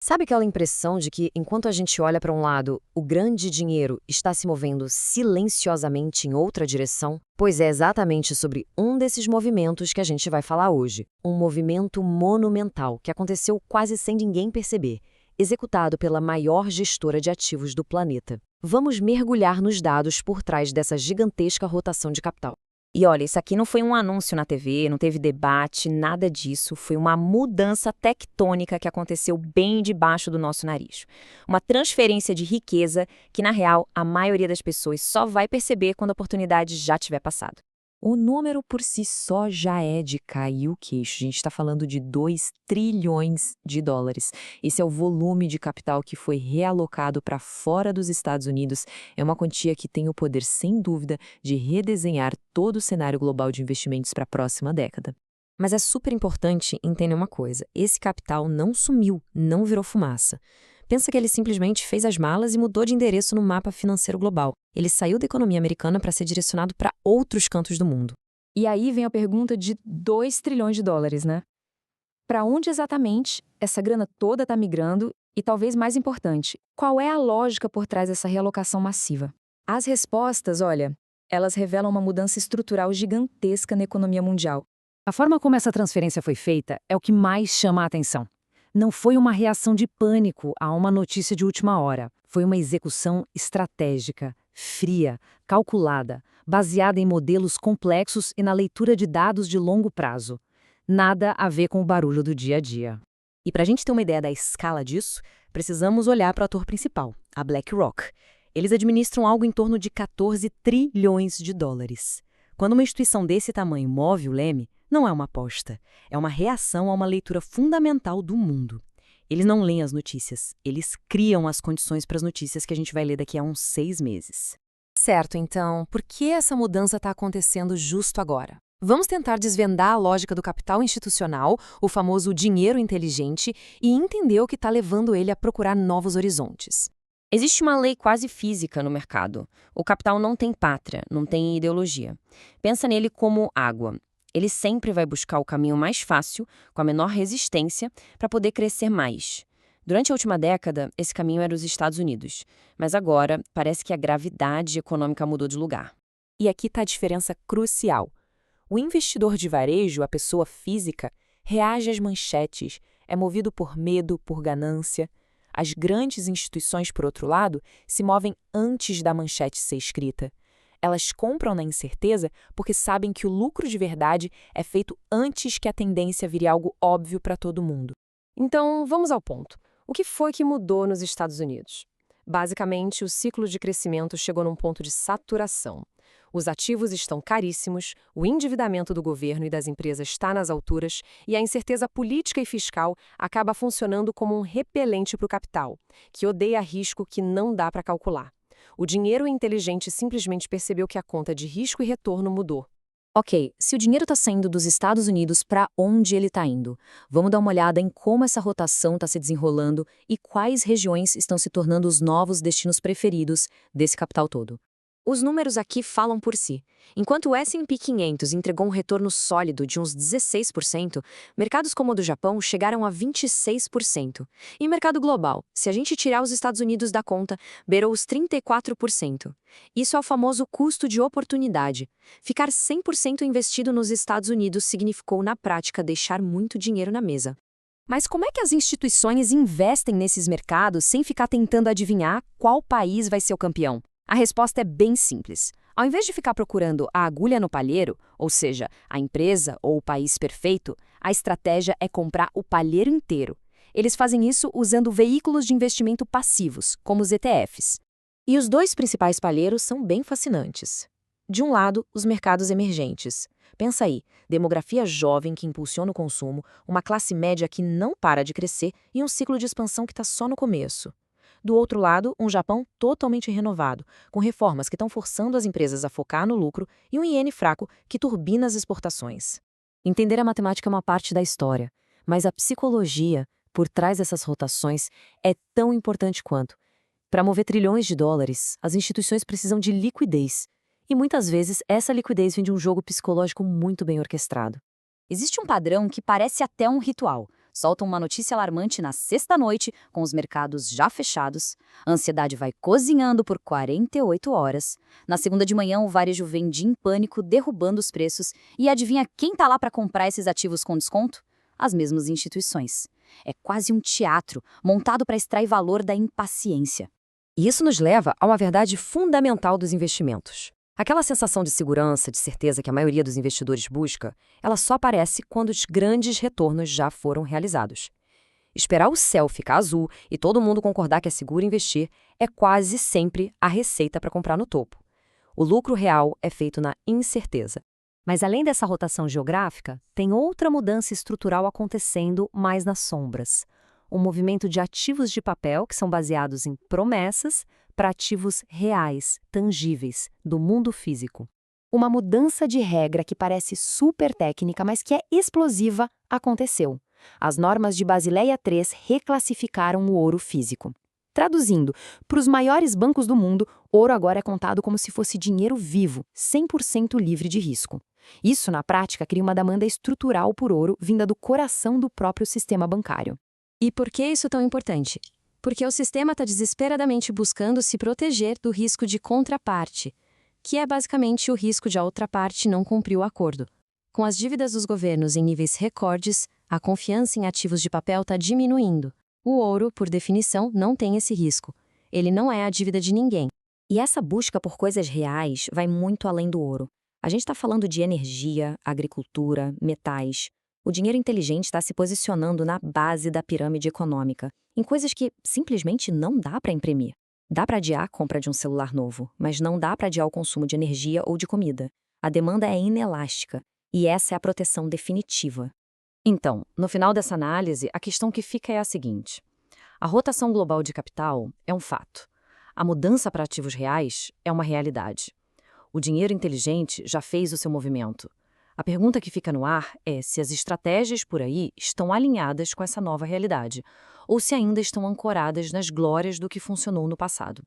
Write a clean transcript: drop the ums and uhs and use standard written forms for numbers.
Sabe aquela impressão de que, enquanto a gente olha para um lado, o grande dinheiro está se movendo silenciosamente em outra direção? Pois é exatamente sobre um desses movimentos que a gente vai falar hoje. Um movimento monumental que aconteceu quase sem ninguém perceber, executado pela maior gestora de ativos do planeta. Vamos mergulhar nos dados por trás dessa gigantesca rotação de capital. E olha, isso aqui não foi um anúncio na TV, não teve debate, nada disso. Foi uma mudança tectônica que aconteceu bem debaixo do nosso nariz. Uma transferência de riqueza que, na real, a maioria das pessoas só vai perceber quando a oportunidade já tiver passado. O número por si só já é de cair o queixo. A gente está falando de 2 trilhões de dólares. Esse é o volume de capital que foi realocado para fora dos Estados Unidos. É uma quantia que tem o poder, sem dúvida, de redesenhar todo o cenário global de investimentos para a próxima década. Mas é super importante entender uma coisa: esse capital não sumiu, não virou fumaça. Pensa que ele simplesmente fez as malas e mudou de endereço no mapa financeiro global. Ele saiu da economia americana para ser direcionado para outros cantos do mundo. E aí vem a pergunta de 2 trilhões de dólares, né? Para onde exatamente essa grana toda está migrando? E talvez mais importante, qual é a lógica por trás dessa realocação massiva? As respostas, olha, elas revelam uma mudança estrutural gigantesca na economia mundial. A forma como essa transferência foi feita é o que mais chama a atenção. Não foi uma reação de pânico a uma notícia de última hora. Foi uma execução estratégica, fria, calculada, baseada em modelos complexos e na leitura de dados de longo prazo. Nada a ver com o barulho do dia a dia. E para a gente ter uma ideia da escala disso, precisamos olhar para o ator principal, a BlackRock. Eles administram algo em torno de 14 trilhões de dólares. Quando uma instituição desse tamanho move o leme, não é uma aposta, é uma reação a uma leitura fundamental do mundo. Eles não leem as notícias, eles criam as condições para as notícias que a gente vai ler daqui a uns 6 meses. Certo, então, por que essa mudança está acontecendo justo agora? Vamos tentar desvendar a lógica do capital institucional, o famoso dinheiro inteligente, e entender o que está levando ele a procurar novos horizontes. Existe uma lei quase física no mercado. O capital não tem pátria, não tem ideologia. Pensa nele como água. Ele sempre vai buscar o caminho mais fácil, com a menor resistência, para poder crescer mais. Durante a última década, esse caminho era os Estados Unidos. Mas agora, parece que a gravidade econômica mudou de lugar. E aqui está a diferença crucial. O investidor de varejo, a pessoa física, reage às manchetes, é movido por medo, por ganância. As grandes instituições, por outro lado, se movem antes da manchete ser escrita. Elas compram na incerteza porque sabem que o lucro de verdade é feito antes que a tendência vire algo óbvio para todo mundo. Então, vamos ao ponto. O que foi que mudou nos Estados Unidos? Basicamente, o ciclo de crescimento chegou num ponto de saturação. Os ativos estão caríssimos, o endividamento do governo e das empresas está nas alturas e a incerteza política e fiscal acaba funcionando como um repelente para o capital, que odeia risco que não dá para calcular. O dinheiro inteligente simplesmente percebeu que a conta de risco e retorno mudou. Ok, se o dinheiro está saindo dos Estados Unidos, para onde ele está indo? Vamos dar uma olhada em como essa rotação está se desenrolando e quais regiões estão se tornando os novos destinos preferidos desse capital todo. Os números aqui falam por si. Enquanto o S&P 500 entregou um retorno sólido de uns 16%, mercados como o do Japão chegaram a 26%. E mercado global, se a gente tirar os Estados Unidos da conta, beirou os 34%. Isso é o famoso custo de oportunidade. Ficar 100% investido nos Estados Unidos significou, na prática, deixar muito dinheiro na mesa. Mas como é que as instituições investem nesses mercados sem ficar tentando adivinhar qual país vai ser o campeão? A resposta é bem simples. Ao invés de ficar procurando a agulha no palheiro, ou seja, a empresa ou o país perfeito, a estratégia é comprar o palheiro inteiro. Eles fazem isso usando veículos de investimento passivos, como os ETFs. E os dois principais palheiros são bem fascinantes. De um lado, os mercados emergentes. Pensa aí, demografia jovem que impulsiona o consumo, uma classe média que não para de crescer e um ciclo de expansão que está só no começo. Do outro lado, um Japão totalmente renovado, com reformas que estão forçando as empresas a focar no lucro e um iene fraco que turbina as exportações. Entender a matemática é uma parte da história, mas a psicologia, por trás dessas rotações, é tão importante quanto. Para mover trilhões de dólares, as instituições precisam de liquidez, e muitas vezes essa liquidez vem de um jogo psicológico muito bem orquestrado. Existe um padrão que parece até um ritual. Soltam uma notícia alarmante na sexta-noite, com os mercados já fechados. A ansiedade vai cozinhando por 48 horas. Na segunda de manhã, o varejo vende em pânico, derrubando os preços. E adivinha quem tá lá para comprar esses ativos com desconto? As mesmas instituições. É quase um teatro, montado para extrair valor da impaciência. E isso nos leva a uma verdade fundamental dos investimentos. Aquela sensação de segurança, de certeza que a maioria dos investidores busca, ela só aparece quando os grandes retornos já foram realizados. Esperar o céu ficar azul e todo mundo concordar que é seguro investir é quase sempre a receita para comprar no topo. O lucro real é feito na incerteza. Mas além dessa rotação geográfica, tem outra mudança estrutural acontecendo mais nas sombras. Um movimento de ativos de papel que são baseados em promessas para ativos reais, tangíveis, do mundo físico. Uma mudança de regra que parece super técnica, mas que é explosiva, aconteceu. As normas de Basileia III reclassificaram o ouro físico. Traduzindo, para os maiores bancos do mundo, ouro agora é contado como se fosse dinheiro vivo, 100% livre de risco. Isso, na prática, cria uma demanda estrutural por ouro vinda do coração do próprio sistema bancário. E por que isso é tão importante? Porque o sistema está desesperadamente buscando se proteger do risco de contraparte, que é basicamente o risco de a outra parte não cumprir o acordo. Com as dívidas dos governos em níveis recordes, a confiança em ativos de papel está diminuindo. O ouro, por definição, não tem esse risco. Ele não é a dívida de ninguém. E essa busca por coisas reais vai muito além do ouro. A gente está falando de energia, agricultura, metais. O dinheiro inteligente está se posicionando na base da pirâmide econômica, em coisas que simplesmente não dá para imprimir. Dá para adiar a compra de um celular novo, mas não dá para adiar o consumo de energia ou de comida. A demanda é inelástica, e essa é a proteção definitiva. Então, no final dessa análise, a questão que fica é a seguinte: a rotação global de capital é um fato. A mudança para ativos reais é uma realidade. O dinheiro inteligente já fez o seu movimento. A pergunta que fica no ar é se as estratégias por aí estão alinhadas com essa nova realidade, ou se ainda estão ancoradas nas glórias do que funcionou no passado.